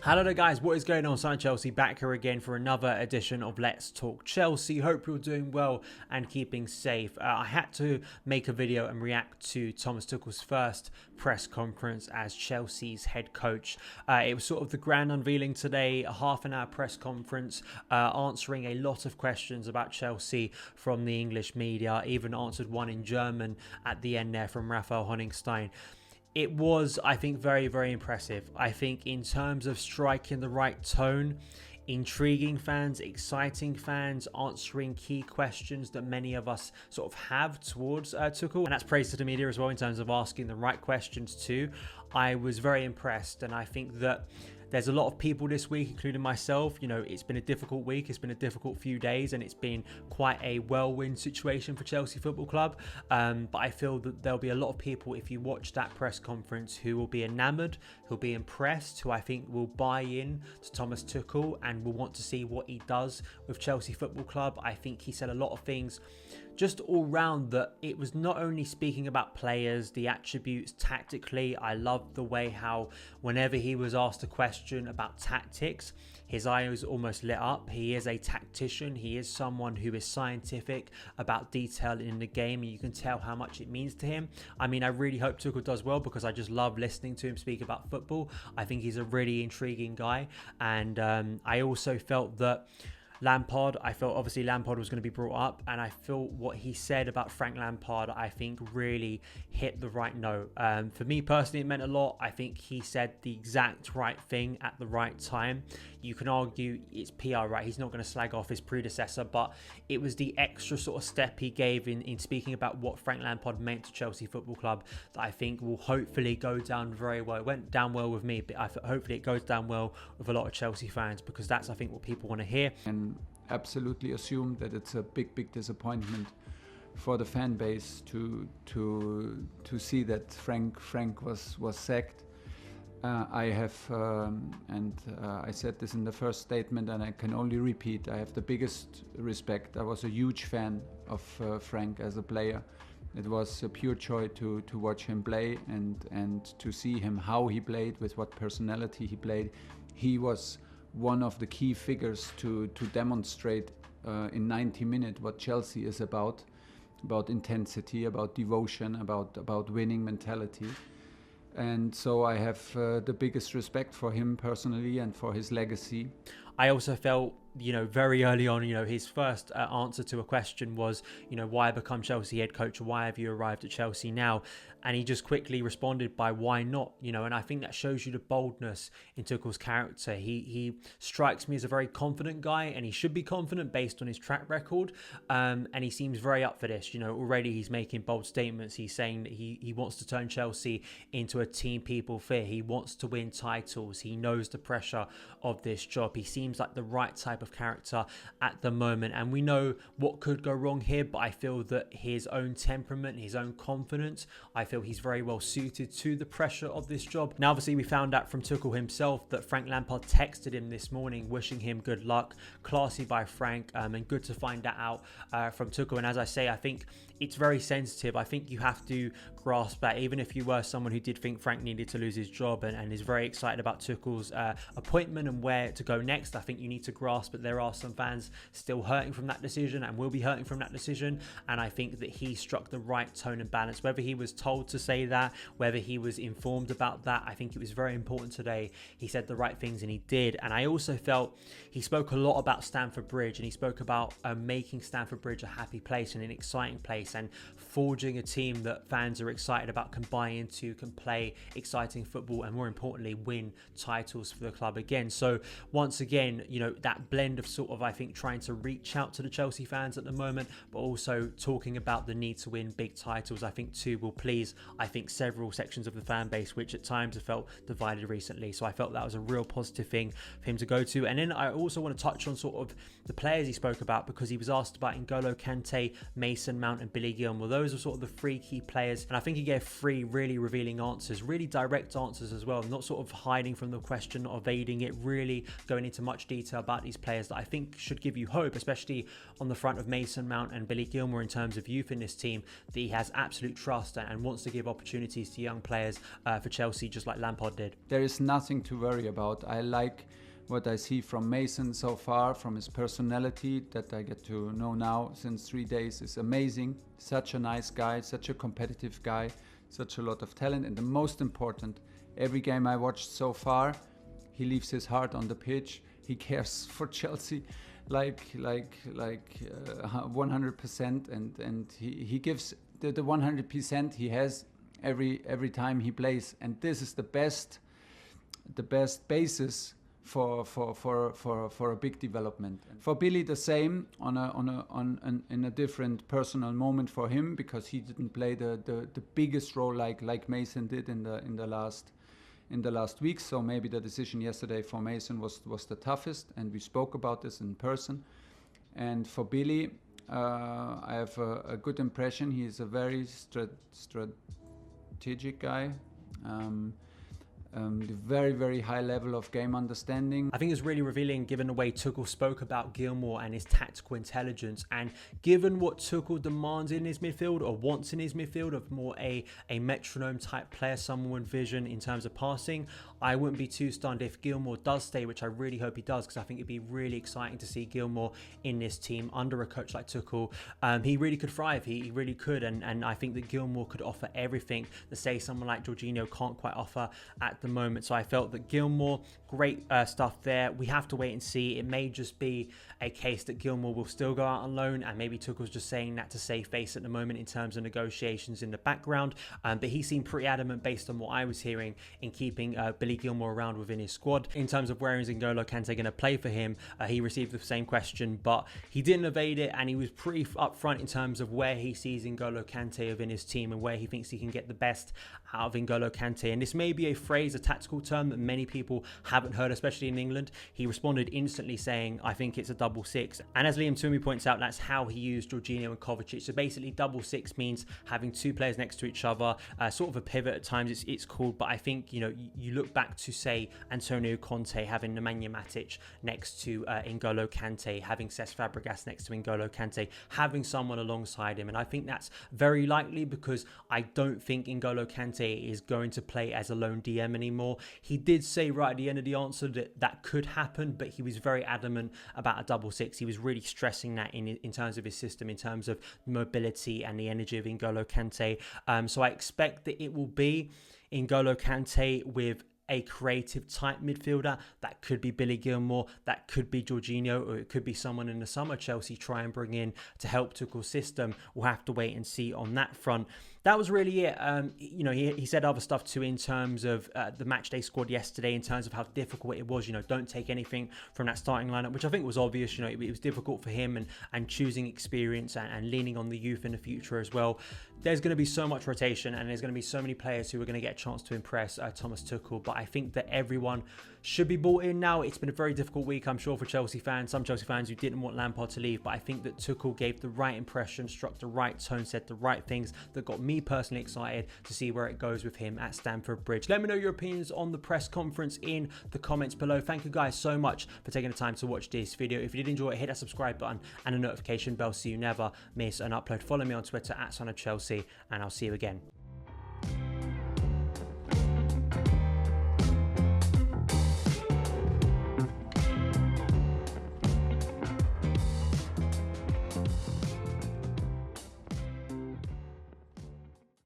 Hello there guys, what is going on? SonOfChelsea back here again for another edition of Let's Talk Chelsea. Hope you're doing well and keeping safe. I had to make a video and react to Thomas Tuchel's first press conference as Chelsea's head coach. It was sort of the grand unveiling today, a half an hour press conference, answering a lot of questions about Chelsea from the English media, even answered one in German at the end there from Raphael Honigstein. It was, I think, very, very impressive. I think in terms of striking the right tone, intriguing fans, exciting fans, answering key questions that many of us sort of have towards Tuchel. And that's praise to the media as well in terms of asking the right questions too. I was very impressed, and I think that there's a lot of people this week, including myself. You know, it's been a difficult week. It's been a difficult few days, and it's been quite a whirlwind situation for Chelsea Football Club. But I feel that there'll be a lot of people, if you watch that press conference, who will be enamoured, who'll be impressed, who I think will buy in to Thomas Tuchel and will want to see what he does with Chelsea Football Club. I think he said a lot of things just all round that it was not only speaking about players, the attributes tactically. I loved the way how whenever he was asked a question about tactics, his eyes almost lit up. He is a tactician. He is someone who is scientific about detail in the game, and you can tell how much it means to him. I mean, I really hope Tuchel does well because I just love listening to him speak about football. I think he's a really intriguing guy, and I also felt that Lampard, I felt obviously Lampard was going to be brought up, and I felt what he said about Frank Lampard, I think really hit the right note. For me personally, it meant a lot. I think he said the exact right thing at the right time. You can argue it's PR, right? He's not going to slag off his predecessor, but it was the extra sort of step he gave in speaking about what Frank Lampard meant to Chelsea Football Club that I think will hopefully go down very well. It went down well with me, but hopefully it goes down well with a lot of Chelsea fans, because that's, I think, what people want to hear. And absolutely assume that it's a big disappointment for the fan base to see that Frank was sacked. I have, I said this in the first statement, and I can only repeat, I have the biggest respect. I was a huge fan of Frank as a player. It was a pure joy to watch him play and to see him how he played, with what personality he played. He was one of the key figures to demonstrate in 90 minutes what Chelsea is about intensity, about devotion, about winning mentality. And so I have the biggest respect for him personally and for his legacy. I also felt, very early on, his first answer to a question was, why become Chelsea head coach? Why have you arrived at Chelsea now? And he just quickly responded by why not, and I think that shows you the boldness in Tuchel's character. He strikes me as a very confident guy, and he should be confident based on his track record. And he seems very up for this. Already he's making bold statements. He's saying that he wants to turn Chelsea into a team people fear. He wants to win titles. He knows the pressure of this job. He seems like the right type of character at the moment, and we know what could go wrong here, but I feel that his own temperament, his own confidence, I feel he's very well suited to the pressure of this job. Now obviously we found out from Tuchel himself that Frank Lampard texted him this morning wishing him good luck. Classy by Frank, and good to find that out from Tuchel. And as I say, I think it's very sensitive. I think you have to grasp that, even if you were someone who did think Frank needed to lose his job and is very excited about Tuchel's appointment and where to go next. I think you need to grasp that there are some fans still hurting from that decision and will be hurting from that decision. And I think that he struck the right tone and balance. Whether he was told to say that, whether he was informed about that, I think it was very important today. He said the right things, and he did. And I also felt he spoke a lot about Stamford Bridge, and he spoke about making Stamford Bridge a happy place and an exciting place, and forging a team that fans are excited about, can buy into, can play exciting football, and more importantly win titles for the club again. So once again, that blend of sort of, I think, trying to reach out to the Chelsea fans at the moment, but also talking about the need to win big titles, I think too will please, I think, several sections of the fan base, which at times have felt divided recently. So I felt that was a real positive thing for him to go to. And then I also want to touch on sort of the players he spoke about, because he was asked about N'Golo Kante, Mason Mount and Billy Gilmour. Those are sort of the three key players, and I think he gave three really revealing answers, really direct answers as well, not sort of hiding from the question or evading it, really going into much detail about these players players that I think should give you hope, especially on the front of Mason Mount and Billy Gilmour in terms of youth in this team, that he has absolute trust and wants to give opportunities to young players for Chelsea, just like Lampard did. There is nothing to worry about. I like what I see from Mason so far, from his personality that I get to know now since 3 days is amazing. Such a nice guy, such a competitive guy, such a lot of talent. And the most important, every game I watched so far, he leaves his heart on the pitch. He cares for Chelsea like 100%, and he gives the 100% he has every time he plays. And this is the best basis for a big development. For Billy, the same in a different personal moment for him, because he didn't play the biggest role like Mason did in the last week. So maybe the decision yesterday for Mason was the toughest, and we spoke about this in person. And for Billy, I have a good impression. He is a very strategic guy. The very, very high level of game understanding. I think it's really revealing given the way Tuchel spoke about Gilmore and his tactical intelligence, and given what Tuchel demands in his midfield or wants in his midfield of more a metronome type player, someone with vision in terms of passing. I wouldn't be too stunned if Gilmore does stay, which I really hope he does, because I think it'd be really exciting to see Gilmore in this team under a coach like Tuchel. He really could thrive, he really could, and I think that Gilmore could offer everything that, say, someone like Jorginho can't quite offer at the moment. So I felt that Gilmore, great stuff there. We have to wait and see. It may just be a case that Gilmore will still go out on loan, and maybe Tuchel's just saying that to save face at the moment in terms of negotiations in the background. But he seemed pretty adamant, based on what I was hearing, in keeping Billy Gilmore around within his squad. In terms of where is N'Golo Kante going to play for him, he received the same question, but he didn't evade it, and he was pretty upfront in terms of where he sees N'Golo Kante within his team and where he thinks he can get the best out of N'Golo Kante. And this may be a phrase, a tactical term that many people haven't heard, especially in England. He responded instantly saying, I think it's a double six. And as Liam Toomey points out, that's how he used Jorginho and Kovacic. So basically double six means having two players next to each other, sort of a pivot at times it's called. But I think, you know, you look back to, say, Antonio Conte having Nemanja Matic next to N'Golo Kante, having Cesc Fabregas next to N'Golo Kante, having someone alongside him. And I think that's very likely, because I don't think N'Golo Kante is going to play as a lone DM anymore. He did say right at the end of the answer that could happen, but he was very adamant about a double six. He was really stressing that in terms of his system, in terms of mobility and the energy of N'Golo Kante. So I expect that it will be N'Golo Kante with a creative type midfielder. That could be Billy Gilmour, that could be Jorginho, or it could be someone in the summer Chelsea try and bring in to help Tuchel's system. We'll have to wait and see on that front. That was really it. You know, he said other stuff too in terms of the matchday squad yesterday, in terms of how difficult it was. You know, don't take anything from that starting lineup, which I think was obvious. You know, it was difficult for him, and choosing experience and leaning on the youth in the future as well. There's going to be so much rotation, and there's going to be so many players who are going to get a chance to impress Thomas Tuchel. But I think that everyone should be bought in now. It's been a very difficult week, I'm sure, for Chelsea fans. Some Chelsea fans who didn't want Lampard to leave, but I think that Tuchel gave the right impression, struck the right tone, said the right things that got me personally excited to see where it goes with him at Stamford Bridge. Let me know your opinions on the press conference in the comments below. Thank you guys so much for taking the time to watch this video. If you did enjoy it, hit that subscribe button and a notification bell so you never miss an upload. Follow me on Twitter at SonOfChelsea, and I'll see you again